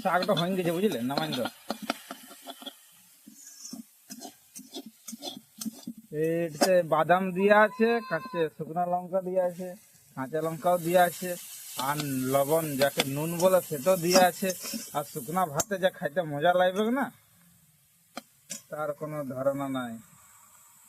শাকটা হয়ে গেছে বুঝলেন, নামাইন তো। এটাতে বাদাম দিয়ে আছে, কাঁচা শুকনো লঙ্কা দিয়ে আছে, কাঁচা লঙ্কাও দিয়ে আছে, আর লবণ যাকে নুন বলে সেটাও দিয়ে আছে। আর শুকনা ভাতে যা খাইতে মজা লাগবে না, তার কোনো ধারণা নাই।